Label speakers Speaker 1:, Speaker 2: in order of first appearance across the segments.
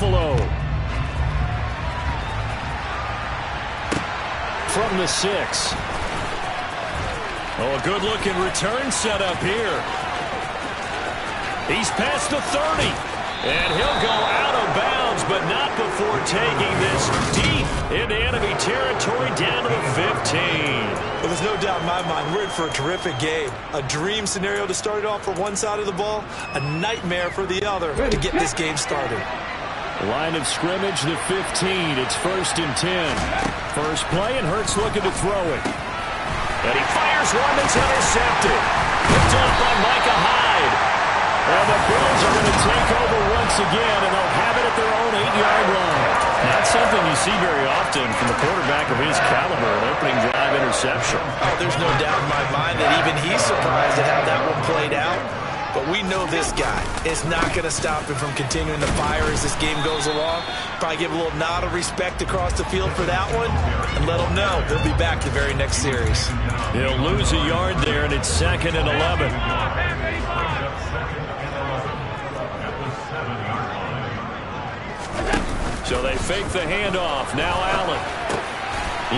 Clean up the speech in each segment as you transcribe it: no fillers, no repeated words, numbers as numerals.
Speaker 1: Buffalo. From the 6. Oh, a good-looking return set up here. He's past the 30. And he'll go out of bounds, but not before taking this deep into enemy territory down to the 15.
Speaker 2: Well, there's no doubt in my mind we're in for a terrific game. A dream scenario to start it off for one side of the ball, a nightmare for the other to get this game started.
Speaker 1: Line of scrimmage, the 15. It's 1st and 10. First play, and Hurts looking to throw it. And he fires one that's intercepted. Picked up by Micah Hyde. And the Bills are going to take over once again, and they'll have it at their own 8-yard line. Not something you see very often from a quarterback of his caliber, an opening drive interception.
Speaker 2: Oh, there's no doubt in my mind that even he's surprised at how that one played out. But we know this guy is not going to stop him from continuing to fire as this game goes along. Probably give a little nod of respect across the field for that one, and let him know he'll be back the very next series.
Speaker 1: He'll lose a yard there, and it's 2nd and 11. So they fake the handoff. Now Allen.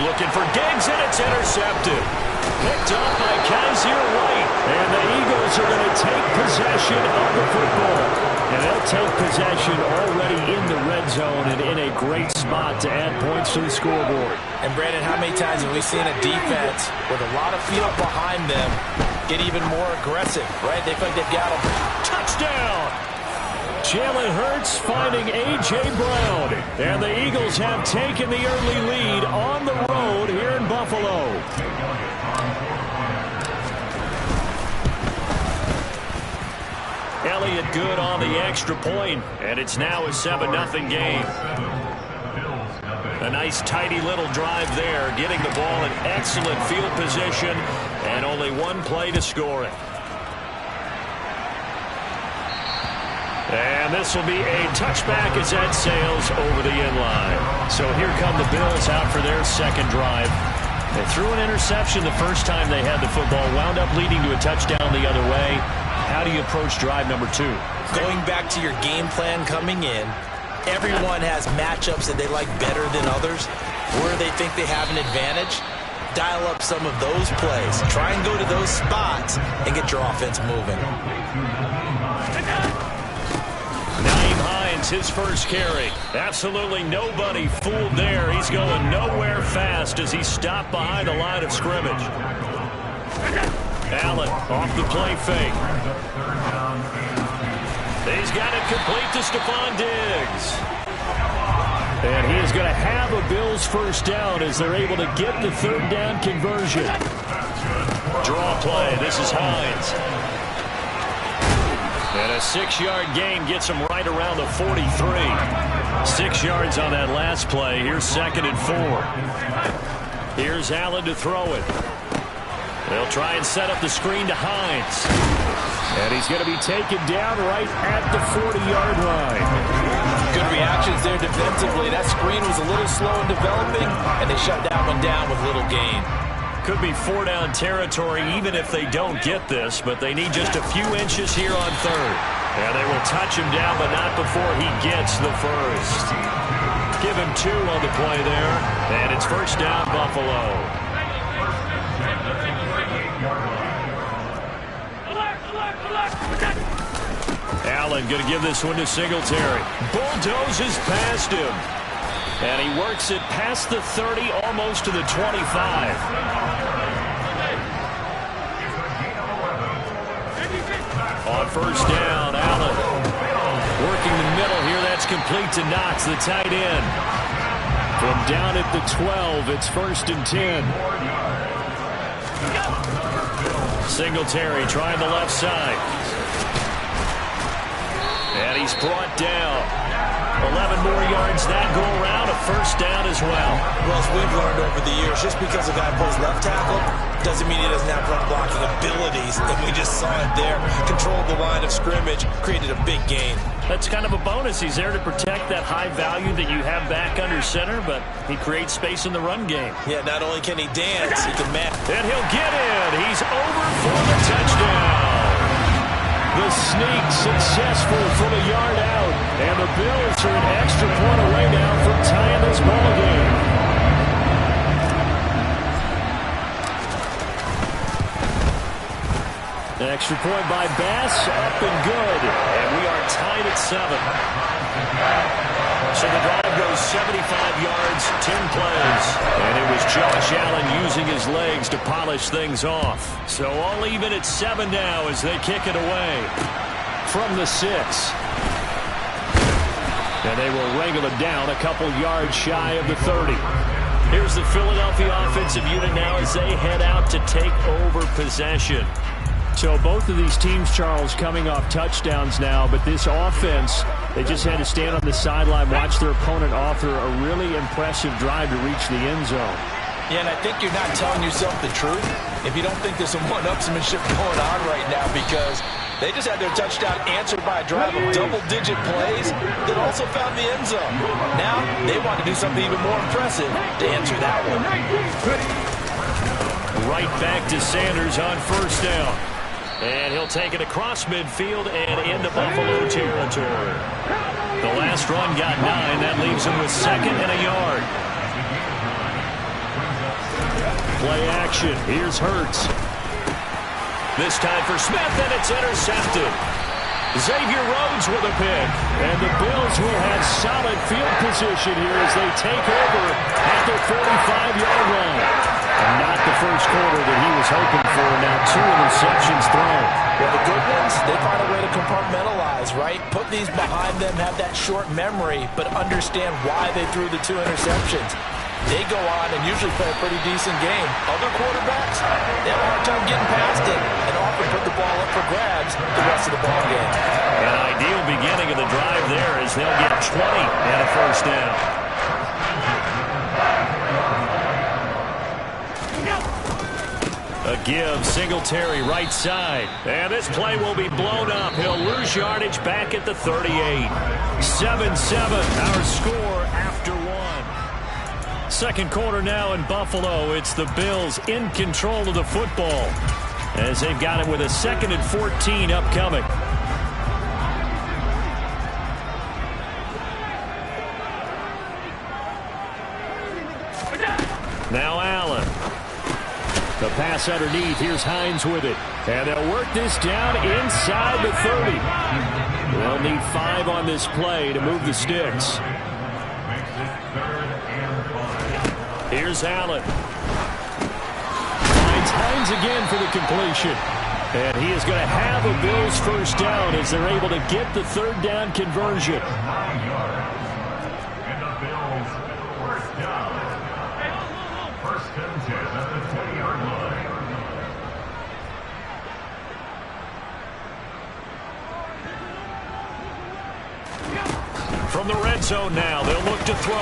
Speaker 1: Looking for Diggs, and it's intercepted. Picked up by Kaiser White. And the Eagles are going to take possession of the football. And they'll take possession already in the red zone and in a great spot to add points to the scoreboard.
Speaker 2: And Brandon, how many times have we seen a defense with a lot of field behind them get even more aggressive, right? They feel like they've got them.
Speaker 1: Touchdown! Jalen Hurts finding A.J. Brown. And the Eagles have taken the early lead on the road here in Buffalo. Elliott good on the extra point, and it's now a 7-0 game. A nice tidy little drive there, getting the ball in excellent field position, and only one play to score it. And this will be a touchback as that sails over the end line. So here come the Bills out for their second drive. They threw an interception the first time they had the football, wound up leading to a touchdown the other way. How do you approach drive number 2?
Speaker 2: Going back to your game plan coming in, everyone has matchups that they like better than others. Where they think they have an advantage, dial up some of those plays. Try and go to those spots and get your offense moving.
Speaker 1: Nyheim Hines, his first carry. Absolutely nobody fooled there. He's going nowhere fast as he's stopped behind the line of scrimmage. Allen off the play fake. He's got it complete to Stephon Diggs. And he is going to have a Bills first down as they're able to get the third down conversion. Draw play. This is Hines. And a 6-yard gain gets him right around the 43. 6 yards on that last play. Here's 2nd and 4. Here's Allen to throw it. They'll try and set up the screen to Hines. And he's going to be taken down right at the 40-yard line.
Speaker 2: Good reactions there defensively. That screen was a little slow in developing, and they shut that one down with little gain.
Speaker 1: Could be 4-down territory even if they don't get this, but they need just a few inches here on third. And they will touch him down, but not before he gets the first. Give him 2 on the play there, and it's first down Buffalo. Allen going to give this one to Singletary. Bulldozes past him. And he works it past the 30, almost to the 25. On first down, Allen working the middle here. That's complete to Knox, the tight end. From down at the 12, it's 1st and 10. Singletary trying the left side. And he's brought down. 11 more yards that go around, a first down as well.
Speaker 2: Well, as we've learned over the years, just because a guy plays left tackle doesn't mean he doesn't have run blocking abilities. And we just saw it there. Controlled the line of scrimmage, created a big gain.
Speaker 1: That's kind of a bonus. He's there to protect that high value that you have back under center, but he creates space in the run game.
Speaker 2: Yeah, not only can he dance, he can match.
Speaker 1: And he'll get in. He's over for the touchdown. The sneak successful from a yard out. And the Bills are an extra point away now from tying this ball game. Extra point by Bass, up and good. And we are tied at 7. So the drive goes 75 yards, 10 plays. And it was Josh Allen using his legs to polish things off. So all even at 7 now as they kick it away from the 6. And they will wrangle it down a couple yards shy of the 30. Here's the Philadelphia offensive unit now as they head out to take over possession. So both of these teams, Charles, coming off touchdowns now, but this offense, they just had to stand on the sideline, watch their opponent author a really impressive drive to reach the end zone.
Speaker 2: Yeah, and I think you're not telling yourself the truth if you don't think there's some one-upsmanship going on right now, because they just had their touchdown answered by a drive of double-digit plays that also found the end zone. Now they want to do something even more impressive to answer that one.
Speaker 1: Right back to Sanders on first down. And he'll take it across midfield and into Buffalo territory. The last run got 9. That leaves him with 2nd and a yard. Play action. Here's Hurts. This time for Smith, and it's intercepted. Xavier Rhodes with a pick. And the Bills will have solid field position here as they take over at the 45-yard line. And not the first quarter that he was hoping for. Now 2 interceptions thrown.
Speaker 2: Well, the good ones, they find a way to compartmentalize, right? Put these behind them, have that short memory, but understand why they threw the 2 interceptions. They go on and usually play a pretty decent game. Other quarterbacks, they have a hard time getting past it and often put the ball up for grabs the rest of the ball game.
Speaker 1: An ideal beginning of the drive there as they'll get 20 and a first down. A give, Singletary right side. And this play will be blown up. He'll lose yardage back at the 38. 7-7, our score after 1. Second quarter now in Buffalo. It's the Bills in control of the football as they've got it with a 2nd and 14 upcoming. Now Allen. The pass underneath. Here's Hines with it. And they'll work this down inside the 30. They'll need 5 on this play to move the sticks. Here's Allen. Finds Hines again for the completion. And he is going to have a Bills first down as they're able to get the 3rd down conversion. From the red zone now, they'll look to throw.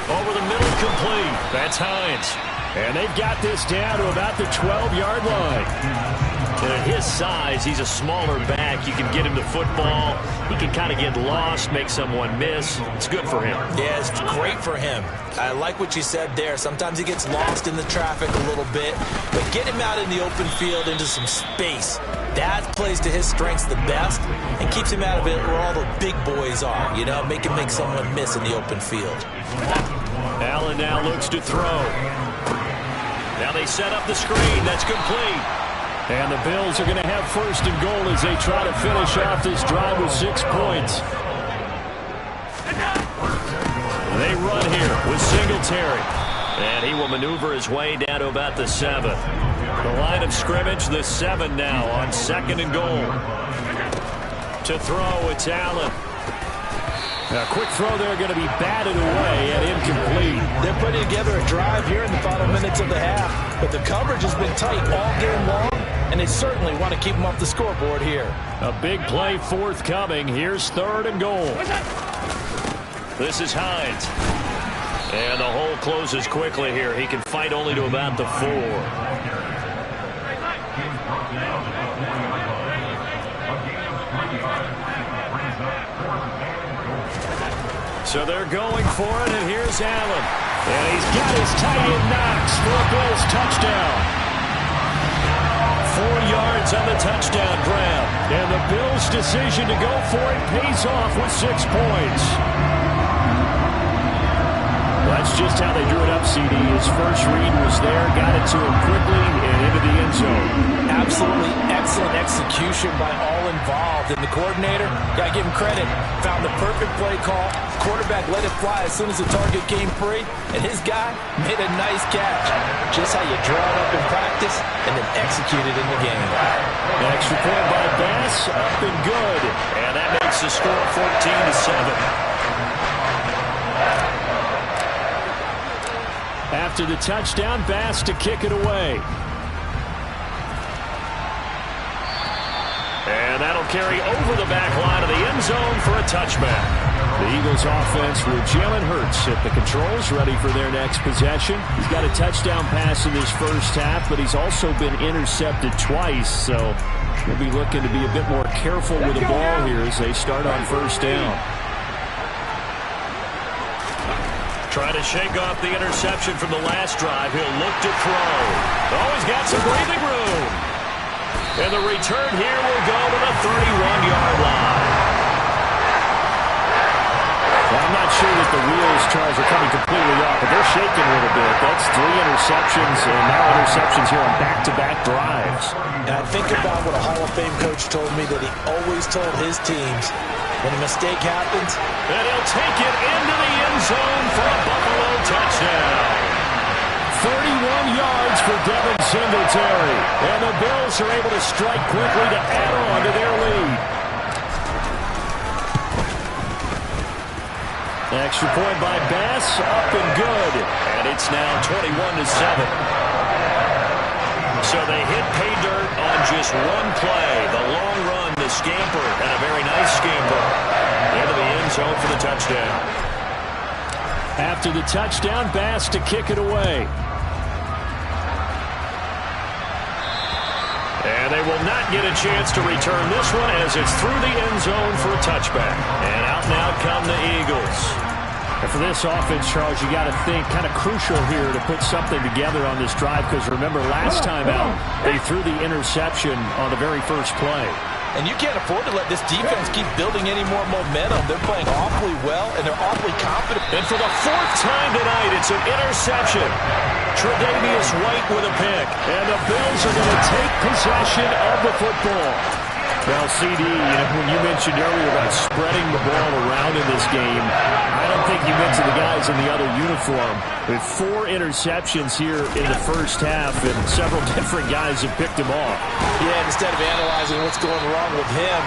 Speaker 1: Over the middle, complete. That's Hines. And they've got this down to about the 12-yard line. And at his size, he's a smaller back. You can get him the football. He can kind of get lost, make someone miss. It's good for him.
Speaker 2: Yeah, it's great for him. I like what you said there. Sometimes he gets lost in the traffic a little bit. But get him out in the open field into some space. That plays to his strengths the best and keeps him out of it where all the big boys are. You know, make him make someone miss in the open field.
Speaker 1: Allen now looks to throw. Now they set up the screen. That's complete. And the Bills are going to have 1st and goal as they try to finish off this drive with 6 points. They run here with Singletary. And he will maneuver his way down to about the 7. The line of scrimmage, the 7 now on 2nd and goal. To throw, it's Allen. A quick throw there going to be batted away and incomplete.
Speaker 2: They're putting together a drive here in the final minutes of the half. But the coverage has been tight all game long, and they certainly want to keep them off the scoreboard here.
Speaker 1: A big play forthcoming. Here's 3rd and goal. This is Hines. And the hole closes quickly here. He can fight only to about the 4. So they're going for it, and here's Allen. And he's got his tight end Knox for a Bills touchdown. yards on the touchdown grab. And the Bills' decision to go for it pays off with 6 points. That's just how they drew it up, CD. His first read was there, got it to him quickly, and into the end zone.
Speaker 2: Absolutely excellent execution by all involved. And the coordinator, got to give him credit, found the perfect play call. Quarterback let it fly as soon as the target came free, and his guy made a nice catch. Just how you draw it up in practice and then execute it in the game.
Speaker 1: An extra point by Bass, up and good. And that makes the score 14-7. After the touchdown, Bass to kick it away. And that'll carry over the back line of the end zone for a touchback. The Eagles offense with Jalen Hurts at the controls, ready for their next possession. He's got a touchdown pass in his first half, but he's also been intercepted twice, so he'll be looking to be a bit more careful with the ball here as they start on first down. Trying to shake off the interception from the last drive. He'll look to throw. Oh, he's got some breathing room. And the return here will go to the 31-yard line. Well, I'm not sure that the wheels, Charles, are coming completely off, but they're shaking a little bit. That's 3 interceptions, and now interceptions here on back-to-back drives.
Speaker 2: And I think about what a Hall of Fame coach told me that he always told his teams, when a mistake happens,
Speaker 1: and he'll take it into the end zone for a Buffalo touchdown. 31 yards for Devin Singletary. And the Bills are able to strike quickly to add on to their lead. Extra point by Bass, up and good. And it's now 21-7. So they hit pay dirt on just one play. The long run, the scamper, and a very nice scamper into the end zone for the touchdown. After the touchdown, Bass to kick it away. And they will not get a chance to return this one as it's through the end zone for a touchback. And out now come the Eagles. And for this offense, Charles, you got to think kind of crucial here to put something together on this drive, because remember last time out they threw the interception on the very first play.
Speaker 2: And you can't afford to let this defense keep building any more momentum. They're playing awfully well, and they're awfully confident.
Speaker 1: And for the 4th time tonight, it's an interception. Tre'Davious White with a pick. And the Bills are going to take possession of the football. Well, CD, when you mentioned earlier about spreading the ball around in this game, I don't think you mentioned the guys in the other uniform. With 4 interceptions here in the first half, and several different guys have picked him off.
Speaker 2: Yeah, instead of analyzing what's going wrong with him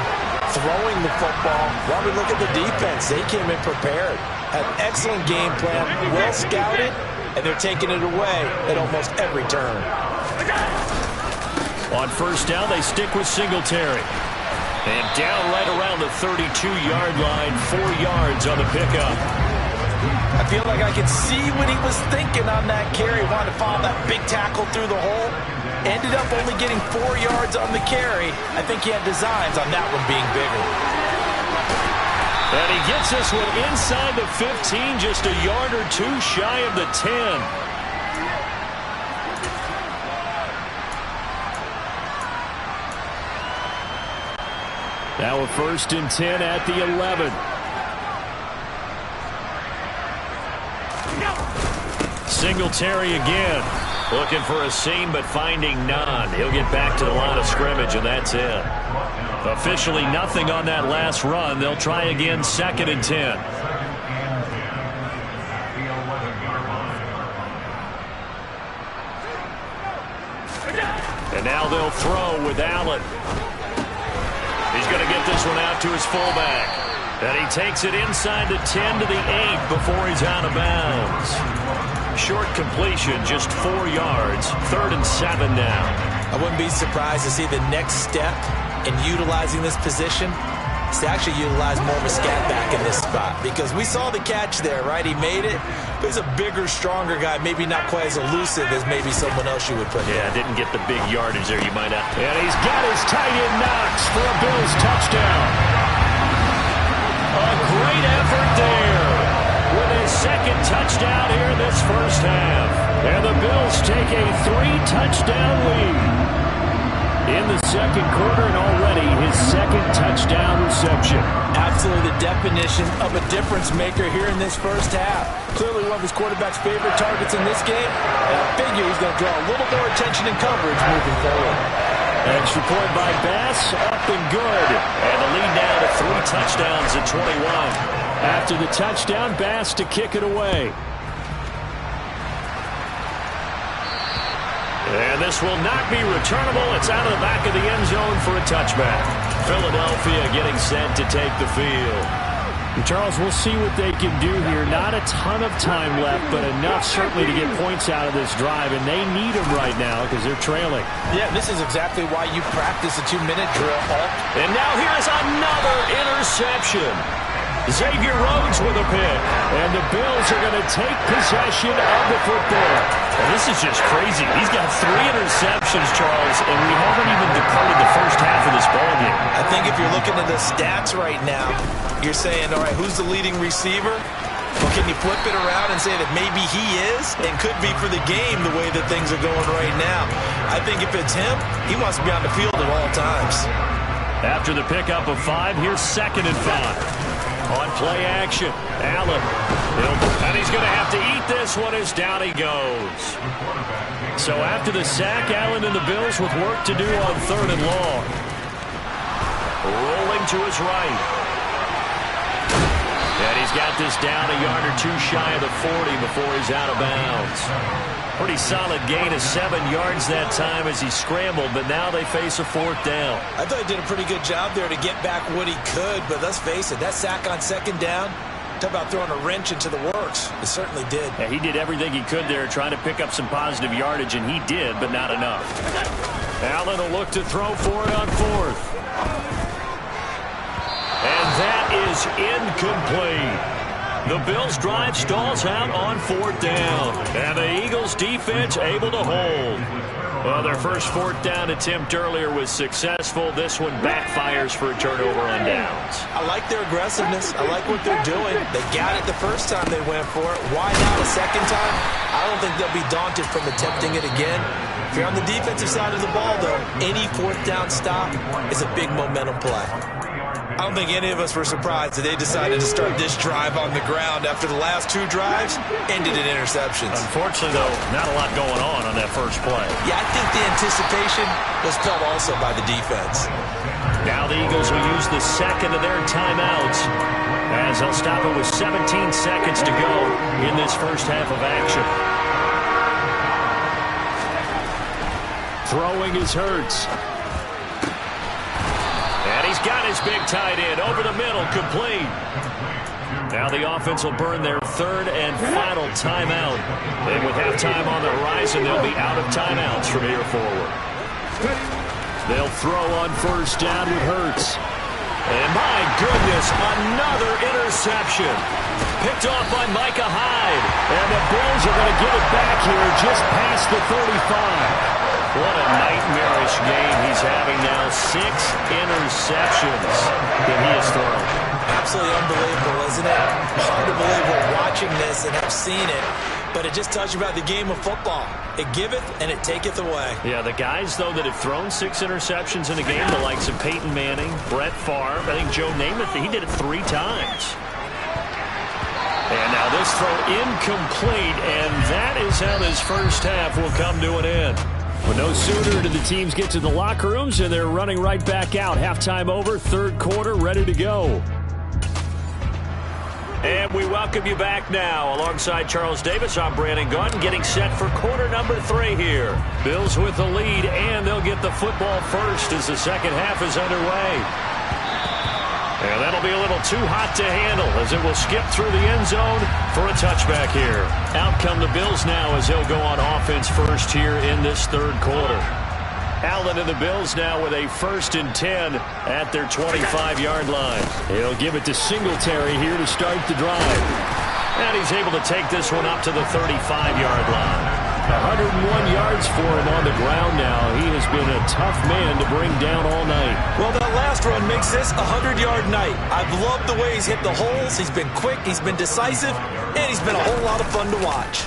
Speaker 2: throwing the football, while we look at the defense, they came in prepared. Had an excellent game plan, well scouted, and they're taking it away at almost every turn.
Speaker 1: On first down, they stick with Singletary. And down right around the 32-yard line, 4 yards on the pickup.
Speaker 2: I feel like I could see what he was thinking on that carry. Wanted to follow that big tackle through the hole. Ended up only getting 4 yards on the carry. I think he had designs on that one being bigger.
Speaker 1: And he gets this one inside the 15, just a yard or 2 shy of the 10. Now a 1st and 10 at the 11. Singletary again. Looking for a seam, but finding none. He'll get back to the line of scrimmage, and that's it. Officially nothing on that last run. They'll try again, 2nd and 10. And now they'll throw with Allen. He's going to get this one out to his fullback. And he takes it inside the 10 to the 8 before he's out of bounds. Short completion, just 4 yards. 3rd and 7 now.
Speaker 2: I wouldn't be surprised to see the next step in utilizing this position is to actually utilize more of a scat back in this spot. Because we saw the catch there, right? He made it. But he's a bigger, stronger guy. Maybe not quite as elusive as maybe someone else you would put there.
Speaker 1: Yeah, didn't get the big yardage there. You might have. And he's got his tight end Knox for a Bills touchdown. A great effort there with his 2nd touchdown here in this first half. And the Bills take a 3-touchdown lead. in the second quarter and already his second touchdown reception.
Speaker 2: Absolutely the definition of a difference maker here in this first half. Clearly one of his quarterback's favorite targets in this game, and I figure he's going to draw a little more attention and coverage moving forward.
Speaker 1: Extra point by Bass, up and good. And the lead now to 3 touchdowns at 21. After the touchdown, Bass to kick it away. And this will not be returnable. It's out of the back of the end zone for a touchback. Philadelphia getting set to take the field.
Speaker 3: Charles, we'll see what they can do here. Not a ton of time left, but enough certainly to get points out of this drive, and they need them right now because they're trailing.
Speaker 2: Yeah, this is exactly why you practice a 2-minute drill.
Speaker 1: And now here's another interception. Xavier Rhodes with a pick, and the Bills are going to take possession of the football.
Speaker 3: And this is just crazy. He's got 3 interceptions, Charles, and we haven't even departed the first half of this ballgame.
Speaker 2: I think if you're looking at the stats right now, you're saying, all right, who's the leading receiver? Well, can you flip it around and say that maybe he is and could be for the game the way that things are going right now? I think if it's him, he wants to be on the field at all times.
Speaker 1: After the pickup of 5, here's 2nd and 5. On play action, Allen. And he's going to have to eat this one as down he goes. So after the sack, Allen and the Bills with work to do on 3rd and long. Rolling to his right. And he's got this down a yard or 2 shy of the 40 before he's out of bounds. Pretty solid gain of 7 yards that time as he scrambled, but now they face a 4th down.
Speaker 2: I thought he did a pretty good job there to get back what he could, but let's face it, that sack on 2nd down, talk about throwing a wrench into the works. It certainly did.
Speaker 1: Yeah, he did everything he could there trying to pick up some positive yardage, and he did, but not enough. Allen will look to throw for it on 4th. And that is incomplete. The Bills' drive stalls out on 4th down. And the Eagles' defense able to hold. Well, their first 4th down attempt earlier was successful. This one backfires for a turnover on downs.
Speaker 2: I like their aggressiveness. I like what they're doing. They got it the first time they went for it. Why not a second time? I don't think they'll be daunted from attempting it again. If you're on the defensive side of the ball, though, any 4th down stop is a big momentum play. I don't think any of us were surprised that they decided to start this drive on the ground after the last 2 drives ended in interceptions.
Speaker 1: Unfortunately, though, not a lot going on that first play.
Speaker 2: Yeah, I think the anticipation was felt also by the defense.
Speaker 1: Now the Eagles will use the 2nd of their timeouts as they'll stop it with 17 seconds to go in this first half of action. Throwing is Hurts. And he's got his big tight end over the middle, complete. Now the offense will burn their 3rd and final timeout. And with halftime on the horizon, they'll be out of timeouts from here forward. They'll throw on 1st down with Hurts. And my goodness, another interception. Picked off by Micah Hyde. And the Bills are going to give it back here just past the 35. What a nightmarish game he's having now. 6 interceptions that he has thrown.
Speaker 2: Absolutely unbelievable, isn't it? Hard to believe we're watching this and have seen it. But it just tells you about the game of football. It giveth and it taketh away.
Speaker 1: Yeah, the guys, though, that have thrown 6 interceptions in a game, the likes of Peyton Manning, Brett Favre, I think Joe Namath, he did it 3 times. And now this throw incomplete, and that is how this first half will come to an end. Well, no sooner did the teams get to the locker rooms, and they're running right back out. Halftime over, 3rd quarter, ready to go. And we welcome you back now. Alongside Charles Davis, I'm Brandon Gunn, getting set for quarter number 3 here. Bills with the lead, and they'll get the football first as the second half is underway. And that'll be a little too hot to handle as it will skip through the end zone for a touchback here. Out come the Bills now as they'll go on offense first here in this 3rd quarter. Allen and the Bills now with a 1st and 10 at their 25-yard line. He'll give it to Singletary here to start the drive. And he's able to take this one up to the 35-yard line. 101 yards for him on the ground now. He has been a tough man to bring down all night.
Speaker 2: Well, that last run makes this a 100-yard night. I've loved the way he's hit the holes. He's been quick, he's been decisive, and he's been a whole lot of fun to watch.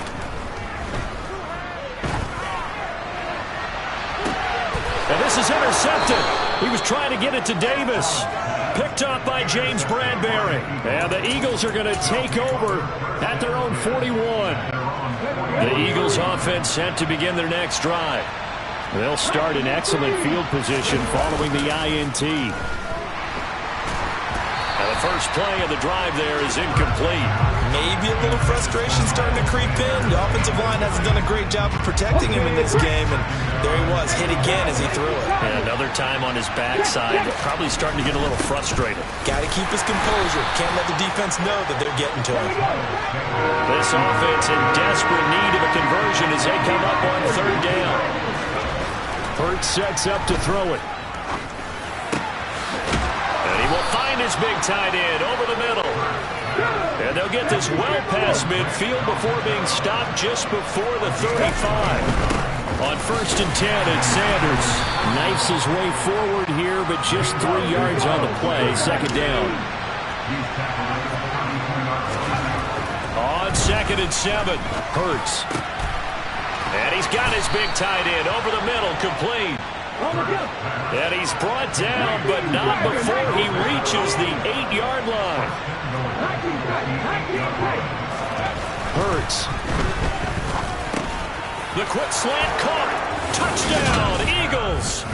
Speaker 1: And this is intercepted. He was trying to get it to Davis. Picked up by James Bradbury. And the Eagles are going to take over at their own 41. The Eagles offense set to begin their next drive. They'll start in excellent field position following the INT. And the first play of the drive there is incomplete.
Speaker 2: Maybe a little frustration starting to creep in. The offensive line hasn't done a great job of protecting him in this game, and there he was, hit again as he threw it.
Speaker 1: And another time on his backside, probably starting to get a little frustrated.
Speaker 2: Got to keep his composure. Can't let the defense know that they're getting to him.
Speaker 1: This offense in desperate need of a conversion as they come up on third down. Hurts sets up to throw it. And he will find his big tight end over the middle. And they'll get this well past midfield before being stopped just before the 35. On 1st and 10, it's Sanders. Knifes his way forward here, but just 3 yards on the play. Second down. On 2nd and 7, Hurts. And he's got his big tight end over the middle, complete. And he's brought down, but not before he reaches the 8-yard line. Hurts. The quick slant caught. Touchdown, Eagles.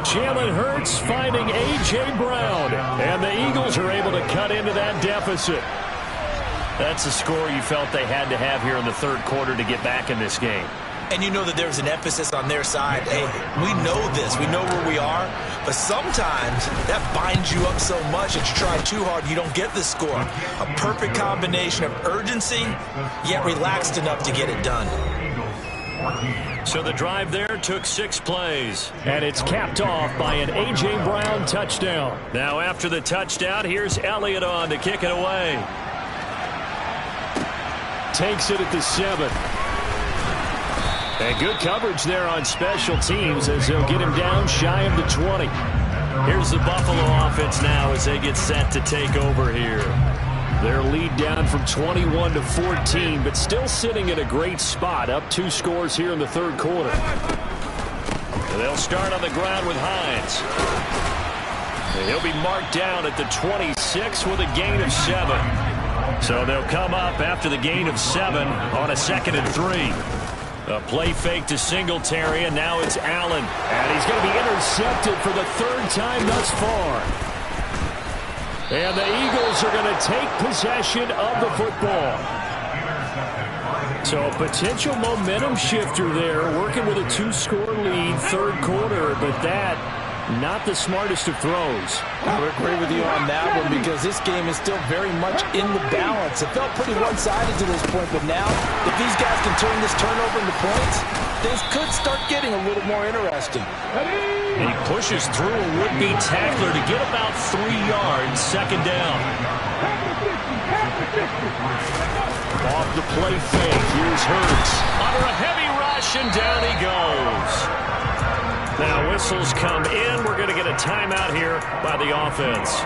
Speaker 1: Jalen Hurts finding A.J. Brown. And the Eagles are able to cut into that deficit. That's a score you felt they had to have here in the third quarter to get back in this game.
Speaker 2: And you know that there's an emphasis on their side. Hey, we know this. We know where we are. But sometimes that binds you up so much that you try too hard, you don't get the score. A perfect combination of urgency, yet relaxed enough to get it done.
Speaker 1: So the drive there took 6 plays. And it's capped off by an A.J. Brown touchdown. Now after the touchdown, here's Elliott on to kick it away. Takes it at the 7. And good coverage there on special teams as they'll get him down shy of the 20. Here's the Buffalo offense now as they get set to take over here. Their lead down from 21 to 14, but still sitting in a great spot, up 2 scores here in the third quarter. They'll start on the ground with Hines. And he'll be marked down at the 26 with a gain of 7. So they'll come up after the gain of 7 on a 2nd and 3. A play fake to Singletary, and now it's Allen. And he's going to be intercepted for the 3rd time thus far. And the Eagles are going to take possession of the football. So a potential momentum shifter there, working with a 2-score lead, third quarter, but that not the smartest of throws.
Speaker 4: I would agree with you on that one because this game is still very much in the balance. It felt pretty one-sided to this point, but now if these guys can turn this turnover into points, things could start getting a little more interesting.
Speaker 1: And he pushes through a would-be tackler to get about 3 yards, second down. Off the play fake, here's Hurts. Under a heavy rush, and down he goes. Now whistles come in. We're going to get a timeout here by the offense.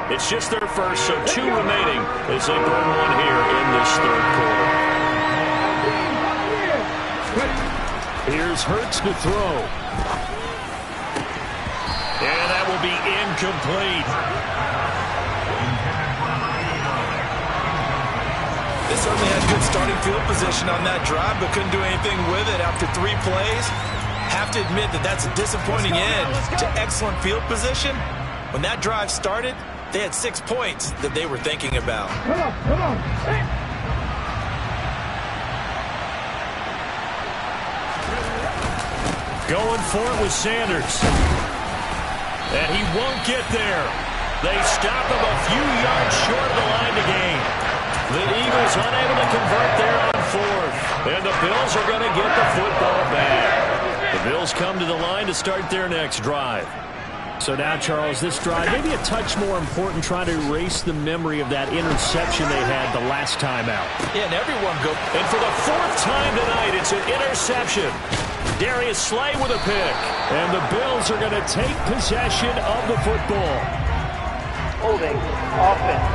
Speaker 1: It's just their first, so 2 remaining as they burn one here in this third quarter.
Speaker 3: Here's Hurts to throw.
Speaker 1: And that will be incomplete.
Speaker 2: They certainly had good starting field position on that drive, but couldn't do anything with it after 3 plays. Have to admit that that's a disappointing end to excellent field position. When that drive started, they had 6 points that they were thinking about.
Speaker 5: Come on.
Speaker 1: Going for it with Sanders. And he won't get there. They stop him a few yards short of the line to gain. The Eagles unable to convert there on 4th. And the Bills are going to get the football back. The Bills come to the line to start their next drive.
Speaker 3: So now, Charles, this drive maybe a touch more important, trying to erase the memory of that interception they had the last time out.
Speaker 2: Yeah, and everyone go.
Speaker 1: And for the 4th time tonight, it's an interception. Darius Slay with a pick.
Speaker 3: And the Bills are going to take possession of the football.
Speaker 5: Holding offense.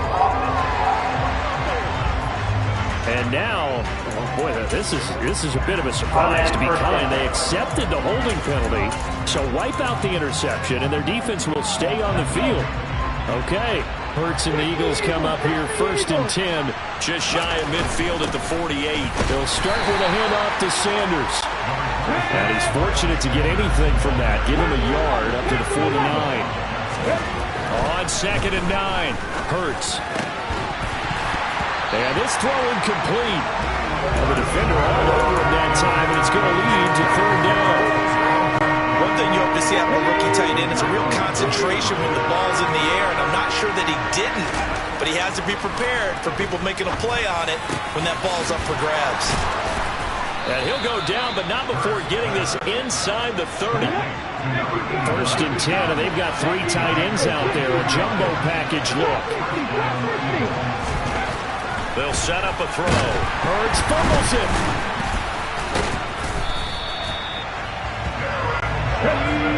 Speaker 3: And And now, oh boy, this is a bit of a surprise to be kind. They accepted the holding penalty, so wipe out the interception, and their defense will stay on the field. Okay, Hurts and the Eagles come up here 1st and 10.
Speaker 1: Just shy of midfield at the 48.
Speaker 3: They'll start with a handoff to Sanders. And he's fortunate to get anything from that. Give him a yard up to the 49.
Speaker 1: On 2nd and 9.
Speaker 3: Hurts. And this throw incomplete. The defender all over him that time, and it's going to lead to 3rd down.
Speaker 2: One thing you hope to see out of a rookie tight end is a real concentration when the ball's in the air, and I'm not sure that he didn't, but he has to be prepared for people making a play on it when that ball's up for grabs.
Speaker 1: And he'll go down, but not before getting this inside the 30.
Speaker 3: 1st and 10, and they've got 3 tight ends out there. A jumbo package look.
Speaker 1: They'll set up a throw.
Speaker 3: Hurts fumbles it.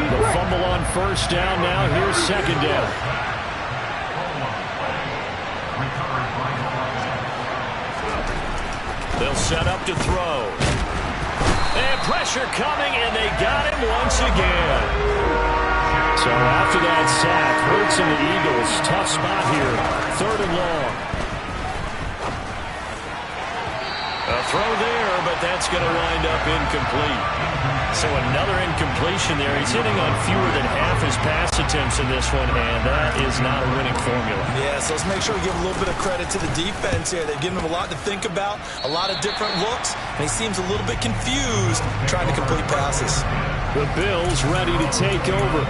Speaker 3: The fumble on 1st down. Now here's 2nd down.
Speaker 1: They'll set up to throw. And pressure coming, and they got him once again.
Speaker 3: So after that sack, Hurts and the Eagles, tough spot here. 3rd and long.
Speaker 1: A throw there, but that's going to wind up incomplete. So another incompletion there. He's hitting on fewer than half his pass attempts in this one, and that is not a winning formula.
Speaker 2: Yeah, so let's make sure we give a little bit of credit to the defense here. They've given him a lot to think about, a lot of different looks, and he seems a little bit confused trying to complete passes.
Speaker 3: The Bills ready to take over.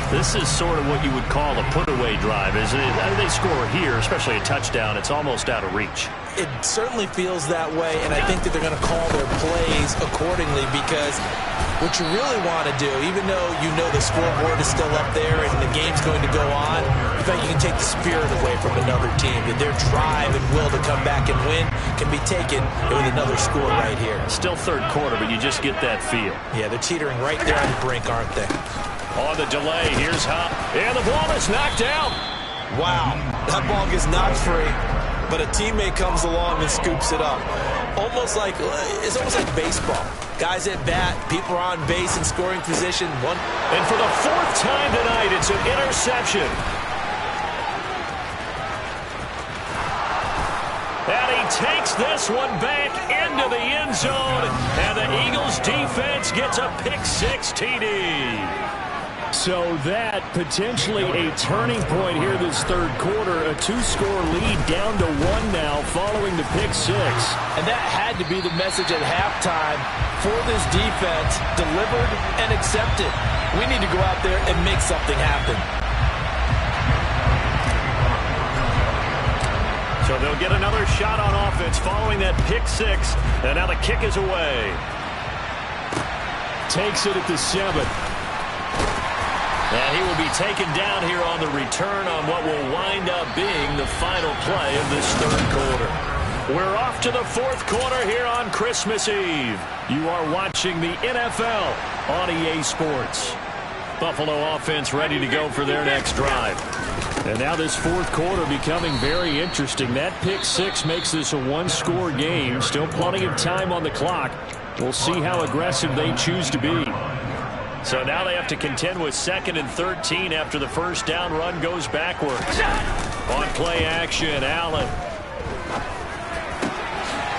Speaker 1: This is sort of what you would call a put-away drive, isn't it? They score here, especially a touchdown. It's almost out of reach.
Speaker 2: It certainly feels that way, and I think that they're going to call their plays accordingly, because what you really want to do, even though you know the scoreboard is still up there and the game's going to go on, in fact, you can take the spirit away from another team. That their drive and will to come back and win can be taken with another score right here.
Speaker 1: Still 3rd quarter, but you just get that feel.
Speaker 2: Yeah, they're teetering right there on the brink, aren't they?
Speaker 1: On the delay, here's Hop. And the ball is knocked out.
Speaker 2: Wow, that ball gets knocked free, but a teammate comes along and scoops it up. It's almost like baseball. Guys at bat, people are on base in scoring position.
Speaker 1: And for the 4th time tonight, it's an interception. And he takes this one back into the end zone. And the Eagles defense gets a pick-6 TD.
Speaker 3: So that potentially a turning point here this 3rd quarter. A 2-score lead down to 1 now following the pick-6.
Speaker 4: And that had to be the message at halftime for this defense. Delivered and accepted. We need to go out there and make something happen.
Speaker 1: So they'll get another shot on offense following that pick-6. And now the kick is away.
Speaker 3: Takes it at the 7.
Speaker 1: And he will be taken down here on the return on what will wind up being the final play of this 3rd quarter. We're off to the 4th quarter here on Christmas Eve. You are watching the NFL on EA Sports. Buffalo offense ready to go for their next drive. And now this 4th quarter becoming very interesting. That pick-6 makes this a 1-score game. Still plenty of time on the clock. We'll see how aggressive they choose to be. So now they have to contend with 2nd and 13 after the 1st down run goes backwards. On play action, Allen.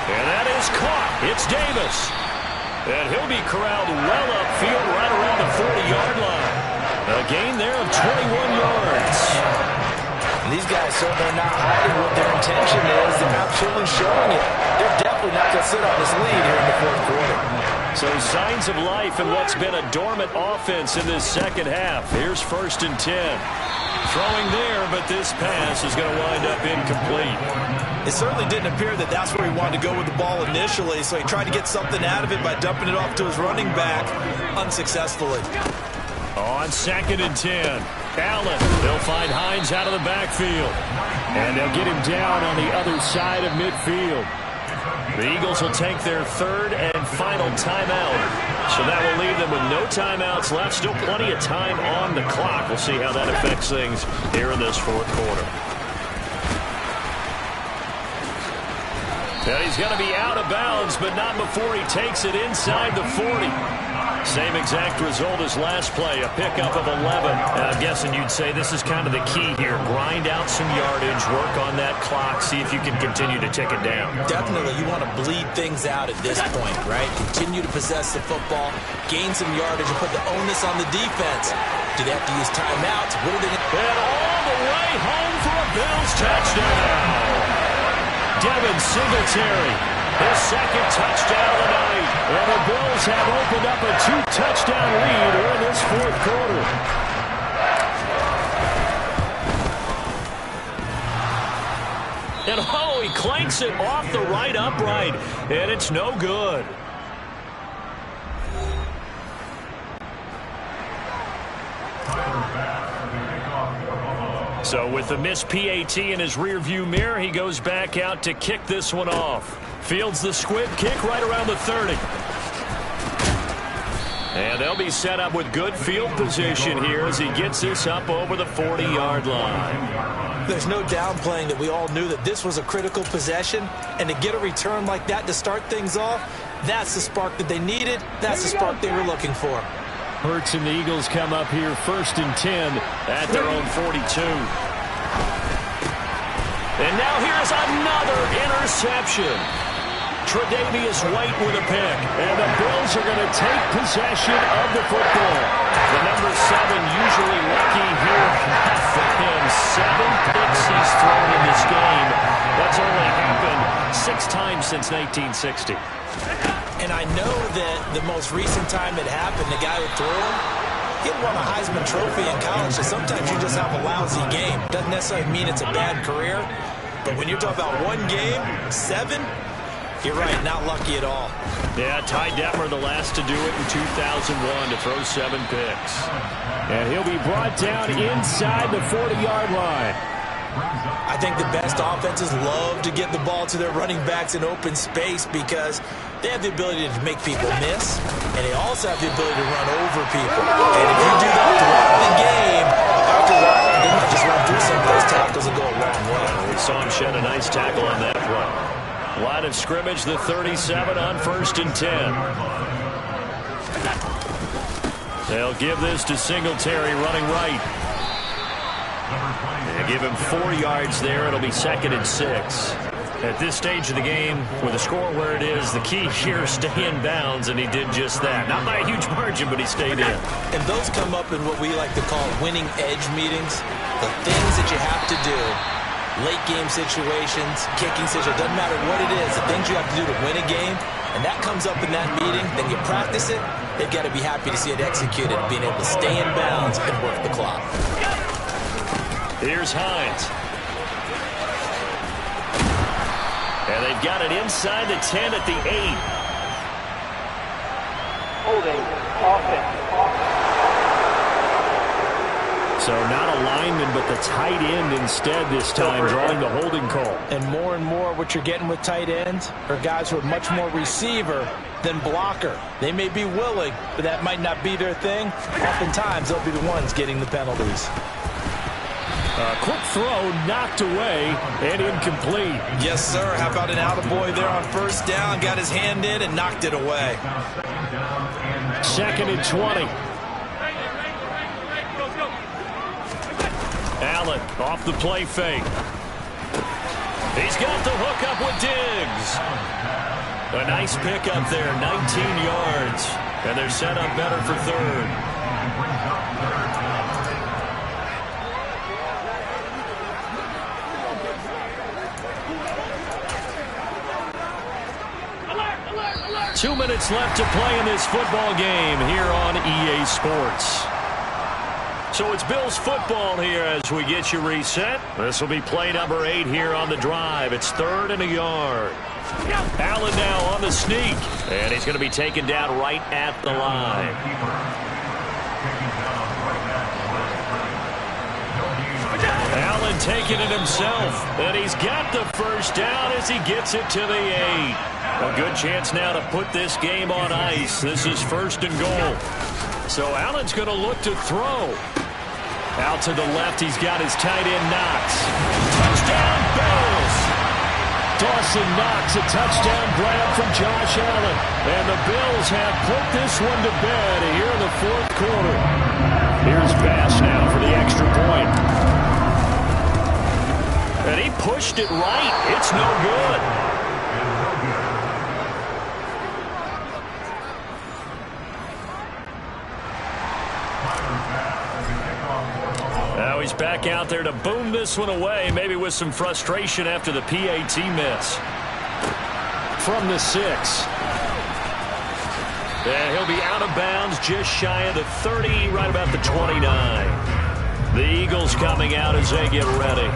Speaker 1: And that is caught. It's Davis. And he'll be corralled well upfield right around the 40-yard line. A gain there of 21 yards.
Speaker 4: And these guys certainly are not hiding what their intention is. They're absolutely showing it. They're definitely not going to sit on this lead here in the 4th quarter.
Speaker 1: So signs of life in what's been a dormant offense in this 2nd half. Here's 1st and 10. Throwing there, but this pass is going to wind up incomplete.
Speaker 2: It certainly didn't appear that that's where he wanted to go with the ball initially, so he tried to get something out of it by dumping it off to his running back unsuccessfully.
Speaker 1: On 2nd and 10. Allen, they'll find Hines out of the backfield.
Speaker 3: And they'll get him down on the other side of midfield.
Speaker 1: The Eagles will take their 3rd and final timeout. So that will leave them with no timeouts left. Still plenty of time on the clock. We'll see how that affects things here in this 4th quarter. And he's going to be out of bounds, but not before he takes it inside the 40. Same exact result as last play, a pickup of 11.
Speaker 3: And I'm guessing you'd say this is kind of the key here. Grind out some yardage, work on that clock, see if you can continue to tick it down.
Speaker 4: Definitely, you want to bleed things out at this point, right? Continue to possess the football, gain some yardage, and put the onus on the defense. Do they have to use timeouts? What are they going to do?
Speaker 1: And all the way home for a Bills touchdown. Devin Singletary, his second touchdown of the night. And the Bills have opened up a 2-touchdown lead here in this fourth quarter. And oh, he clanks it off the right upright. And it's no good. So with the missed PAT in his rearview mirror, he goes back out to kick this one off. Fields the squib kick right around the 30. And they'll be set up with good field position here as he gets this up over the 40-yard line.
Speaker 4: There's no downplaying that we all knew that this was a critical possession, and to get a return like that to start things off, that's the spark that they needed. That's the spark they were looking for.
Speaker 1: Hurts and the Eagles come up here 1st and 10 at their own 42. And now here's another interception. Tre'Davious White with a pick. And the Bills are going to take possession of the football. The number 7 usually lucky here for him. 7 picks he's thrown in this game. That's only happened 6 times since 1960.
Speaker 4: And I know that the most recent time it happened, the guy who threw him, he had won a Heisman Trophy in college, so sometimes you just have a lousy game. Doesn't necessarily mean it's a bad career, but when you're talking about one game, 7, you're right, not lucky at all.
Speaker 1: Yeah, Ty Detmer the last to do it in 2001 to throw 7 picks. And he'll be brought down inside the 40-yard line.
Speaker 4: I think the best offenses love to get the ball to their running backs in open space because they have the ability to make people miss, and they also have the ability to run over people. And if you do that throughout the game, after a while, they might just run through some of those tackles and go a long way.
Speaker 1: We saw him shed a nice tackle on that play. Line of scrimmage, the 37 on 1st and 10. They'll give this to Singletary running right. They give him 4 yards there. It'll be 2nd and 6. At this stage of the game, with the score where it is, the key here is stay in bounds, and he did just that. Not by a huge margin, but he stayed in.
Speaker 4: And those come up in what we like to call winning edge meetings. The things that you have to do, late game situations, kicking situations, doesn't matter what it is, the things you have to do to win a game, and that comes up in that meeting, then you practice it, they've got to be happy to see it executed, being able to stay in bounds and work the clock.
Speaker 1: Here's Hines. And they've got it inside the 10 at the 8.
Speaker 5: Holding, offense.
Speaker 1: So not a lineman, but the tight end instead this time, drawing the holding call.
Speaker 4: And more what you're getting with tight ends are guys who are much more receiver than blocker. They may be willing, but that might not be their thing. Oftentimes, they'll be the ones getting the penalties.
Speaker 1: Quick throw knocked away and incomplete.
Speaker 4: Yes, sir. How about an attaboy there on 1st down? Got his hand in and knocked it away.
Speaker 1: 2nd and 20. Allen off the play fake. He's got the hook up with Diggs. A nice pickup there, 19 yards. And they're set up better for 3rd. Two minutes left to play in this football game here on EA Sports. So it's Bills football here as we get you reset. This will be play number 8 here on the drive. It's 3rd and a yard. Allen now on the sneak. And he's going to be taken down right at the line. Allen taking it himself. And he's got the 1st down as he gets it to the 8. A good chance now to put this game on ice. This is 1st and goal. So Allen's going to look to throw. Out to the left, he's got his tight end Knox. Touchdown, Bills! Dawson Knox, a touchdown grab from Josh Allen. And the Bills have put this one to bed here in the fourth quarter. Here's Bass now for the extra point. And he pushed it right. It's no good. Now he's back out there to boom this one away, maybe with some frustration after the PAT miss. From the 6. And he'll be out of bounds just shy of the 30, right about the 29. The Eagles coming out as they get ready.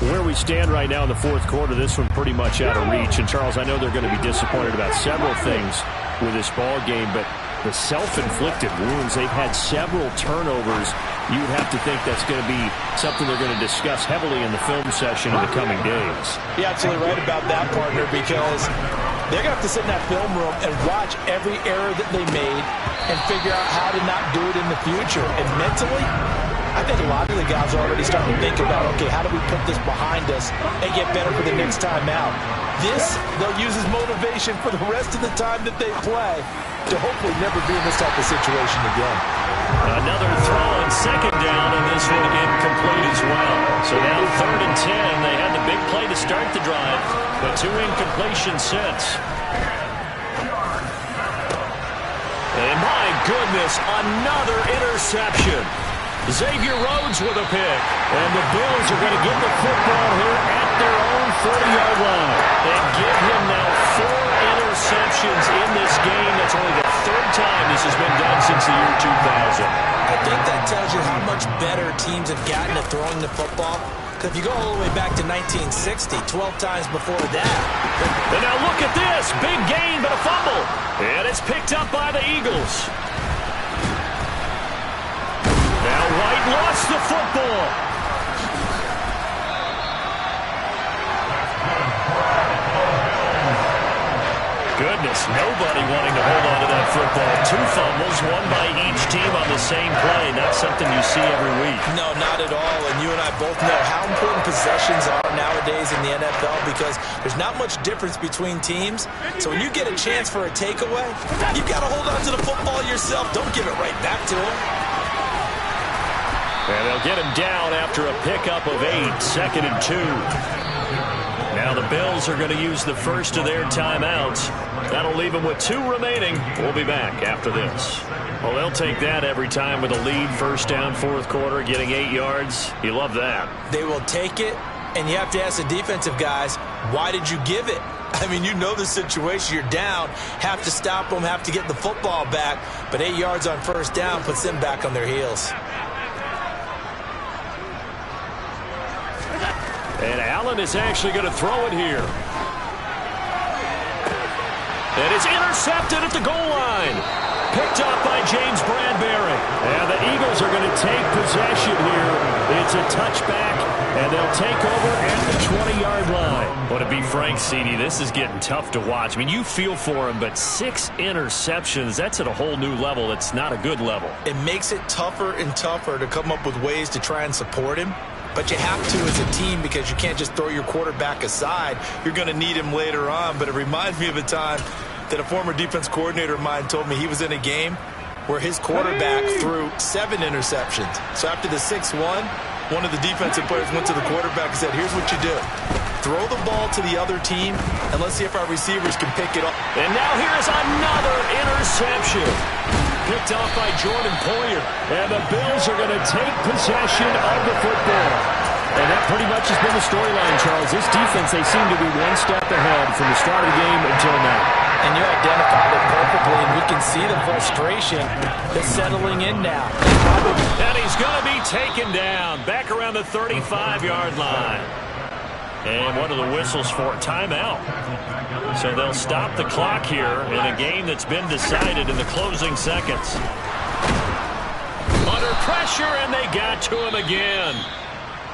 Speaker 1: Where we stand right now in the fourth quarter, this one pretty much out of reach. And, Charles, I know they're going to be disappointed about several things with this ball game, but the self-inflicted wounds, they've had several turnovers. You would have to think that's going to be something they're going to discuss heavily in the film session in the coming days.
Speaker 4: You're absolutely right about that, partner, because they're going to have to sit in that film room and watch every error that they made and figure out how to not do it in the future. And mentally, I think a lot of the guys are already starting to think about, okay, how do we put this behind us and get better for the next time out? This, they'll use as motivation for the rest of the time that they play to hopefully never be in this type of situation again.
Speaker 1: Another throw on second down, and this one incomplete as well. So now 3rd and 10. They had the big play to start the drive, but 2 incompletions since. And my goodness, another interception. Xavier Rhodes with a pick. And the Bills are going to get the football here at their own 40-yard line. And give him now 4 interceptions in this game. That's only the 3rd time this has been done since the year 2000.
Speaker 2: I think that tells you how much better teams have gotten at throwing the football. Because if you go all the way back to 1960, 12 times before that.
Speaker 1: And now look at this. Big gain, but a fumble. And it's picked up by the Eagles. Now White lost the football. Goodness, nobody wanting to hold on to that football. 2 fumbles, one by each team on the same play. Not something you see every week.
Speaker 2: No, not at all. And you and I both know how important possessions are nowadays in the NFL because there's not much difference between teams. So when you get a chance for a takeaway, you've got to hold on to the football yourself. Don't give it right back to him.
Speaker 1: And they'll get him down after a pickup of 8, 2nd and 2. Now the Bills are going to use the first of their timeouts. That'll leave them with 2 remaining. We'll be back after this. Well, they'll take that every time with a lead. First down, fourth quarter, getting 8 yards. You love that.
Speaker 2: They will take it, and you have to ask the defensive guys, why did you give it? I mean, you know the situation. You're down, have to stop them, have to get the football back. But 8 yards on first down puts them back on their heels.
Speaker 1: And Allen is actually going to throw it here. And it's intercepted at the goal line. Picked up by James Bradbury. And the Eagles are going to take possession here. It's a touchback, and they'll take over at the 20-yard line. Well, to be frank, CD, this is getting tough to watch. I mean, you feel for him, but 6 interceptions, that's at a whole new level. It's not a good level.
Speaker 2: It makes it tougher and tougher to come up with ways to try and support him. But you have to as a team because you can't just throw your quarterback aside. You're going to need him later on. But it reminds me of a time that a former defense coordinator of mine told me he was in a game where his quarterback threw 7 interceptions. So after the 6-1, one of the defensive players went to the quarterback and said, here's what you do. Throw the ball to the other team, and let's see if our receivers can pick it up.
Speaker 1: And now here's another interception. Picked off by Jordan Poyer. And the Bills are going to take possession of the football. And that pretty much has been the storyline, Charles. This defense, they seem to be one step ahead from the start of the game until now.
Speaker 4: And you identified it perfectly, and we can see the frustration that's settling in now.
Speaker 1: And he's going to be taken down back around the 35-yard line. And one of the whistles for timeout. So they'll stop the clock here in a game that's been decided in the closing seconds. Under pressure, and they got to him again.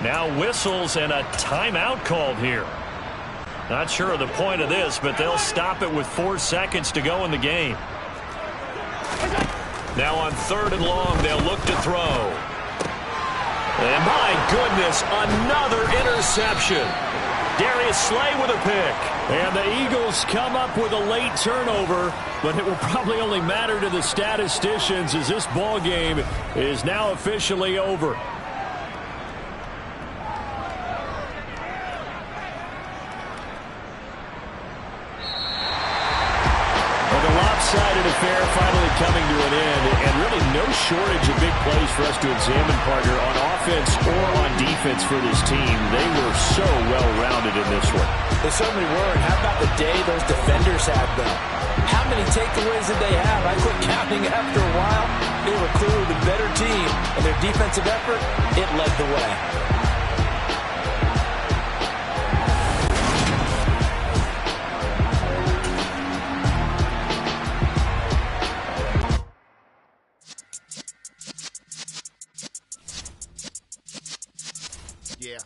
Speaker 1: Now whistles and a timeout called here. Not sure of the point of this, but they'll stop it with 4 seconds to go in the game. Now on 3rd and long, they'll look to throw. And my goodness, another interception. Darius Slay with a pick. And the Eagles come up with a late turnover, but it will probably only matter to the statisticians as this ball game is now officially over. Lopsided affair finally coming to an end, and really no shortage of big plays for us to examine, partner, on offense or on defense for this team. They were so well-rounded in this one.
Speaker 4: They certainly were, and how about the day those defenders had, though? How many takeaways did they have? I quit counting after a while. They were clearly the better team, and their defensive effort, it led the way.
Speaker 6: Yeah.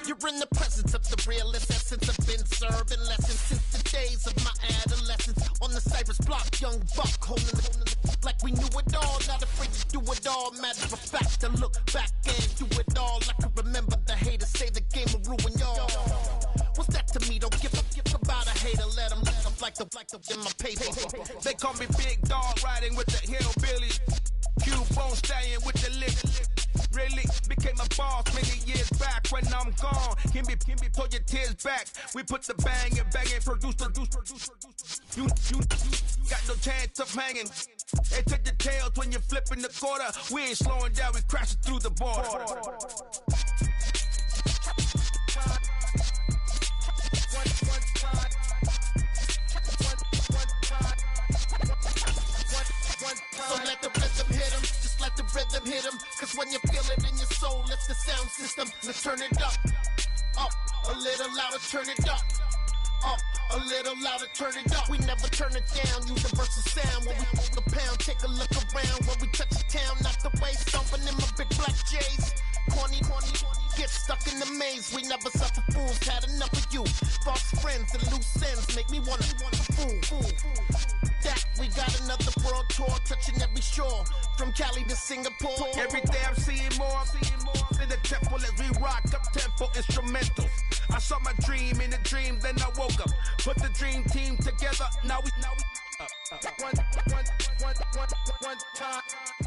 Speaker 6: You're in the presence of the realest essence. I've been serving lessons since the days of my adolescence. On the Cypress block, young buck holding it like we knew it all. Not afraid to do it all. Matter of fact, I look back and do it all. I can remember the haters say the game will ruin y'all. What's that to me? Don't give about a hater. Let them like the in my paper.
Speaker 7: They call me Big Dog, riding with the hillbillies. Cubone stallion with the lick. Really became a boss many years back. When I'm gone, can be pull your tears back. We put the bang and produce. You got no chance of hanging. They take the tails when you're flipping the quarter. We ain't slowing down, we crashing through the border.
Speaker 6: So let the rhythm hit him, just let the rhythm hit him. Cause when you feel it in your soul, it's the sound system. Let's turn it up, a little louder, turn it up, a little louder, turn it up. We never turn it down, universal sound. When we move the pound, take a look around. When we touch the town, not the way, stomping in my big black J's. Corny, get stuck in the maze. We never suffer fools, had enough of you. False friends and loose ends make me wanna fool. That we got another world tour, touching every shore, from Cali to Singapore.
Speaker 7: Every day I'm seeing more in the temple as we rock up tempo instrumentals. I saw my dream in a dream, then I woke up. Put the dream team together, now we one time.